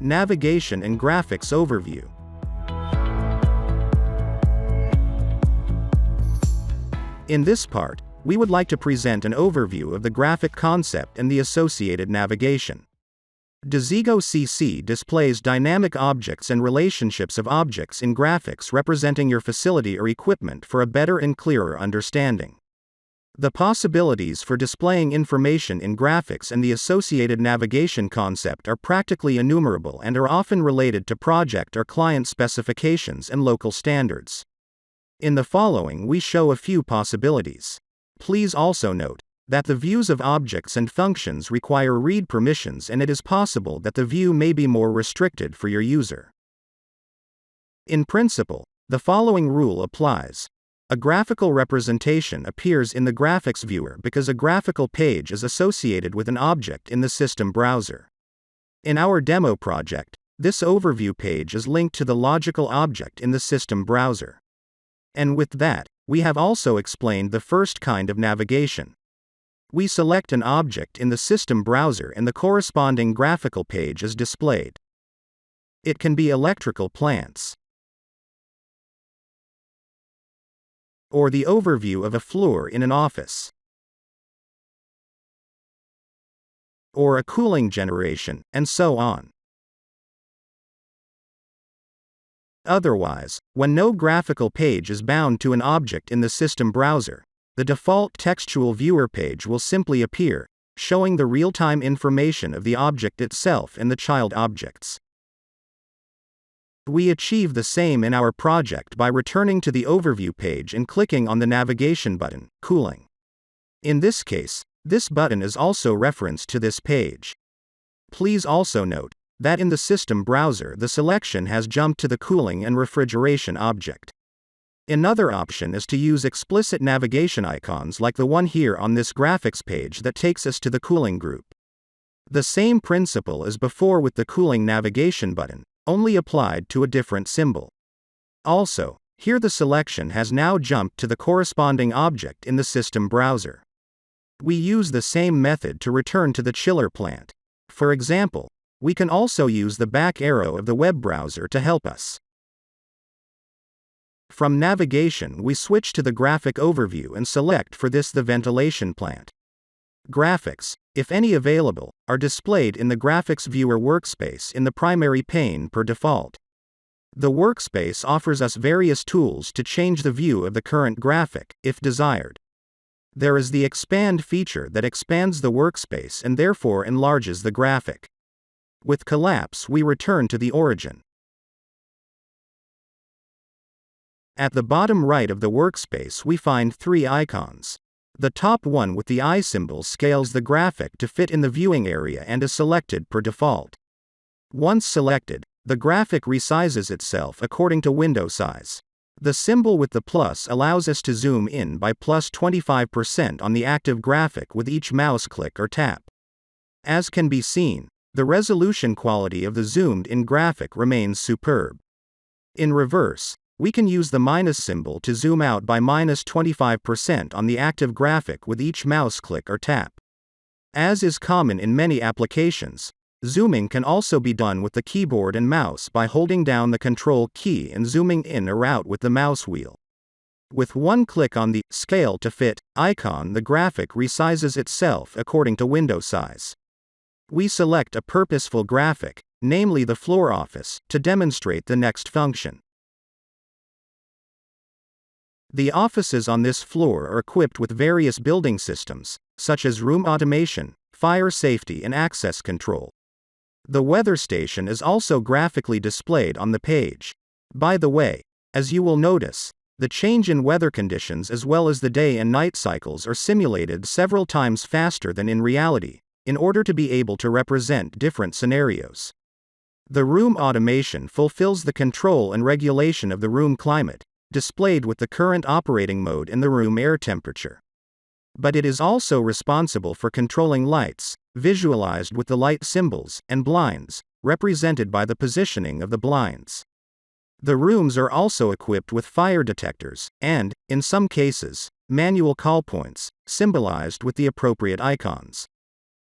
Navigation and Graphics Overview. In this part, we would like to present an overview of the graphic concept and the associated navigation. Desigo CC displays dynamic objects and relationships of objects in graphics representing your facility or equipment for a better and clearer understanding. The possibilities for displaying information in graphics and the associated navigation concept are practically innumerable and are often related to project or client specifications and local standards. In the following, we show a few possibilities. Please also note that the views of objects and functions require read permissions, and it is possible that the view may be more restricted for your user. In principle, the following rule applies. A graphical representation appears in the graphics viewer because a graphical page is associated with an object in the system browser. In our demo project, this overview page is linked to the logical object in the system browser. And with that, we have also explained the first kind of navigation. We select an object in the system browser and the corresponding graphical page is displayed. It can be electrical plants, or the overview of a floor in an office, or a cooling generation, and so on. Otherwise, when no graphical page is bound to an object in the system browser, the default textual viewer page will simply appear, showing the real-time information of the object itself and the child objects. We achieve the same in our project by returning to the overview page and clicking on the navigation button, Cooling. In this case, this button is also referenced to this page. Please also note that in the system browser the selection has jumped to the cooling and refrigeration object. Another option is to use explicit navigation icons like the one here on this graphics page that takes us to the cooling group. The same principle as before with the cooling navigation button, only applied to a different symbol. Also, here the selection has now jumped to the corresponding object in the system browser. We use the same method to return to the chiller plant. For example, we can also use the back arrow of the web browser to help us. From navigation, we switch to the graphic overview and select for this the ventilation plant. Graphics, if any available, are displayed in the graphics viewer workspace in the primary pane per default. The workspace offers us various tools to change the view of the current graphic, if desired. There is the expand feature that expands the workspace and therefore enlarges the graphic. With collapse, we return to the origin. At the bottom right of the workspace, we find three icons. The top one with the eye symbol scales the graphic to fit in the viewing area and is selected per default. Once selected, the graphic resizes itself according to window size. The symbol with the plus allows us to zoom in by plus 25% on the active graphic with each mouse click or tap. As can be seen, the resolution quality of the zoomed-in graphic remains superb. In reverse, we can use the minus symbol to zoom out by minus 25% on the active graphic with each mouse click or tap. As is common in many applications, zooming can also be done with the keyboard and mouse by holding down the Control key and zooming in or out with the mouse wheel. With one click on the Scale to Fit icon, the graphic resizes itself according to window size. We select a purposeful graphic, namely the floor office, to demonstrate the next function. The offices on this floor are equipped with various building systems, such as room automation, fire safety and access control. The weather station is also graphically displayed on the page. By the way, as you will notice, the change in weather conditions as well as the day and night cycles are simulated several times faster than in reality, in order to be able to represent different scenarios. The room automation fulfills the control and regulation of the room climate, displayed with the current operating mode and the room air temperature. But it is also responsible for controlling lights, visualized with the light symbols, and blinds, represented by the positioning of the blinds. The rooms are also equipped with fire detectors, and, in some cases, manual call points, symbolized with the appropriate icons.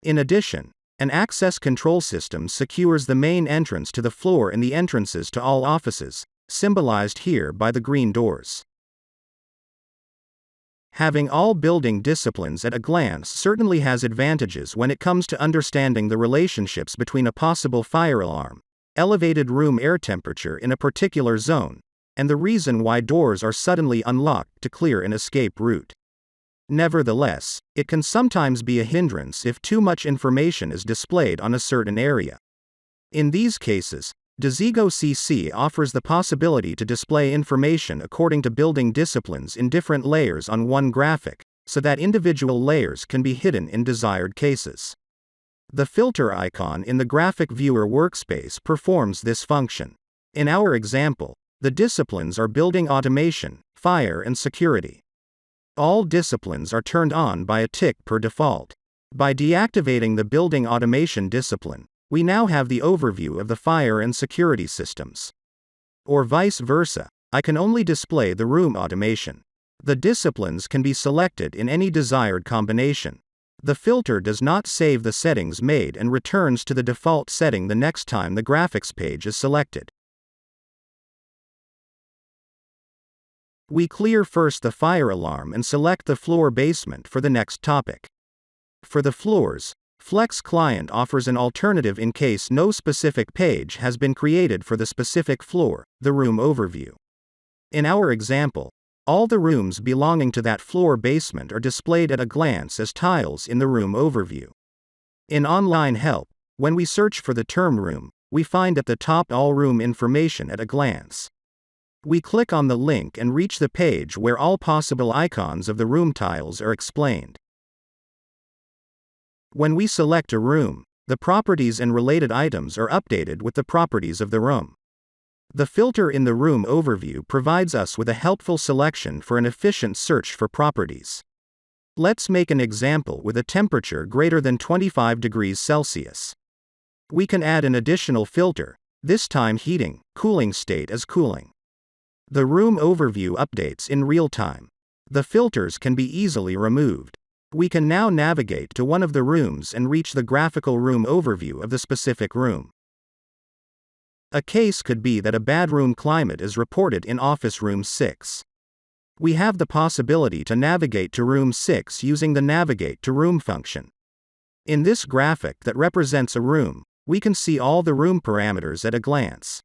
In addition, An access control system secures the main entrance to the floor and the entrances to all offices, symbolized here by the green doors. Having all building disciplines at a glance certainly has advantages when it comes to understanding the relationships between a possible fire alarm, elevated room air temperature in a particular zone, and the reason why doors are suddenly unlocked to clear an escape route. Nevertheless, it can sometimes be a hindrance if too much information is displayed on a certain area. In these cases, Desigo CC offers the possibility to display information according to building disciplines in different layers on one graphic, so that individual layers can be hidden in desired cases. The filter icon in the graphic viewer workspace performs this function. In our example, the disciplines are building automation, fire, and security. All disciplines are turned on by a tick per default. By deactivating the building automation discipline, we now have the overview of the fire and security systems. Or vice versa, I can only display the room automation. The disciplines can be selected in any desired combination. The filter does not save the settings made and returns to the default setting the next time the graphics page is selected. We clear first the fire alarm and select the floor basement for the next topic. For the floors, Flex Client offers an alternative in case no specific page has been created for the specific floor, the room overview. In our example, all the rooms belonging to that floor basement are displayed at a glance as tiles in the room overview. In online help, when we search for the term room, we find at the top all room information at a glance. We click on the link and reach the page where all possible icons of the room tiles are explained. When we select a room, the properties and related items are updated with the properties of the room. The filter in the room overview provides us with a helpful selection for an efficient search for properties. Let's make an example with a temperature greater than 25 degrees Celsius. We can add an additional filter, this time heating, cooling state as cooling. The room overview updates in real time. The filters can be easily removed. We can now navigate to one of the rooms and reach the graphical room overview of the specific room. A case could be that a bad room climate is reported in Office Room 6. We have the possibility to navigate to Room 6 using the Navigate to Room function. In this graphic that represents a room, we can see all the room parameters at a glance.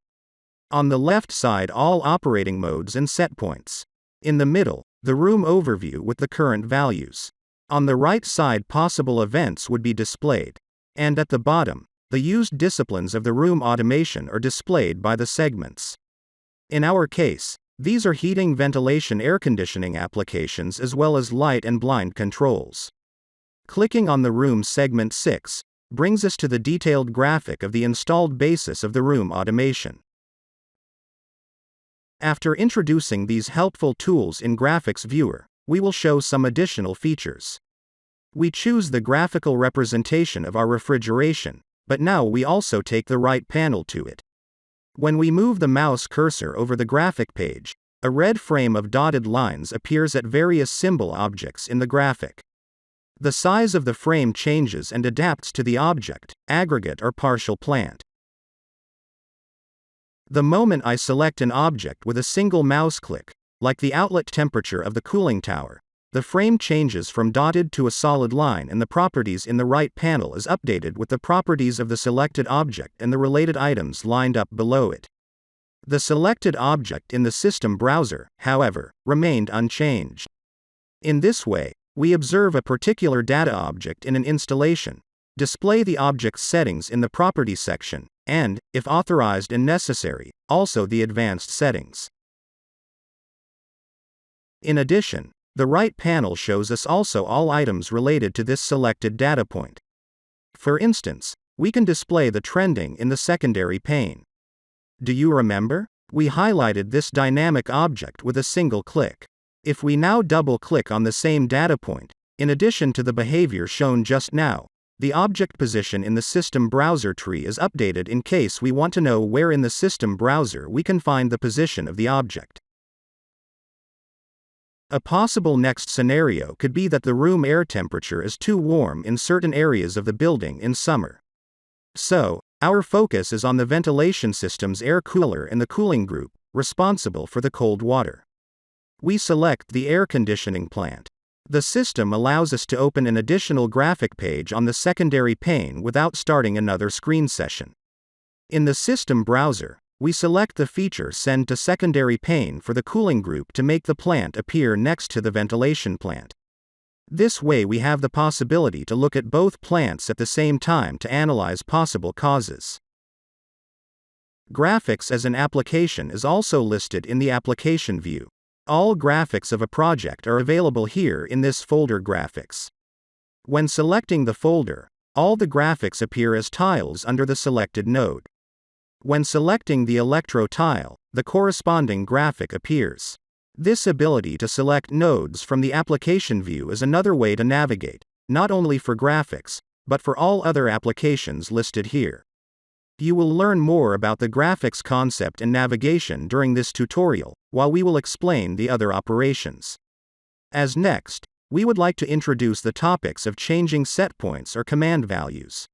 On the left side, all operating modes and set points. In the middle, the room overview with the current values. On the right side, possible events would be displayed. And at the bottom, the used disciplines of the room automation are displayed by the segments. In our case, these are heating, ventilation, air conditioning applications as well as light and blind controls. Clicking on the room segment 6 brings us to the detailed graphic of the installed basis of the room automation. After introducing these helpful tools in Graphics Viewer, we will show some additional features. We choose the graphical representation of our refrigeration, but now we also take the right panel to it. When we move the mouse cursor over the graphic page, a red frame of dotted lines appears at various symbol objects in the graphic. The size of the frame changes and adapts to the object, aggregate or partial plant. The moment I select an object with a single mouse click, like the outlet temperature of the cooling tower, the frame changes from dotted to a solid line and the properties in the right panel is updated with the properties of the selected object and the related items lined up below it. The selected object in the system browser, however, remained unchanged. In this way, we observe a particular data object in an installation, display the object's settings in the Properties section, and, if authorized and necessary, also the advanced settings. In addition, the right panel shows us also all items related to this selected data point. For instance, we can display the trending in the secondary pane. Do you remember? We highlighted this dynamic object with a single click. If we now double-click on the same data point, in addition to the behavior shown just now, the object position in the system browser tree is updated in case we want to know where in the system browser we can find the position of the object. A possible next scenario could be that the room air temperature is too warm in certain areas of the building in summer. So, our focus is on the ventilation system's air cooler and the cooling group, responsible for the cold water. We select the air conditioning plant. The system allows us to open an additional graphic page on the secondary pane without starting another screen session. In the system browser, we select the feature Send to Secondary Pane for the cooling group to make the plant appear next to the ventilation plant. This way we have the possibility to look at both plants at the same time to analyze possible causes. Graphics as an application is also listed in the application view. All graphics of a project are available here in this folder Graphics. When selecting the folder, all the graphics appear as tiles under the selected node. When selecting the Electro tile, the corresponding graphic appears. This ability to select nodes from the application view is another way to navigate, not only for graphics, but for all other applications listed here. You will learn more about the graphics concept and navigation during this tutorial, while we will explain the other operations. As next, we would like to introduce the topics of changing set points or command values.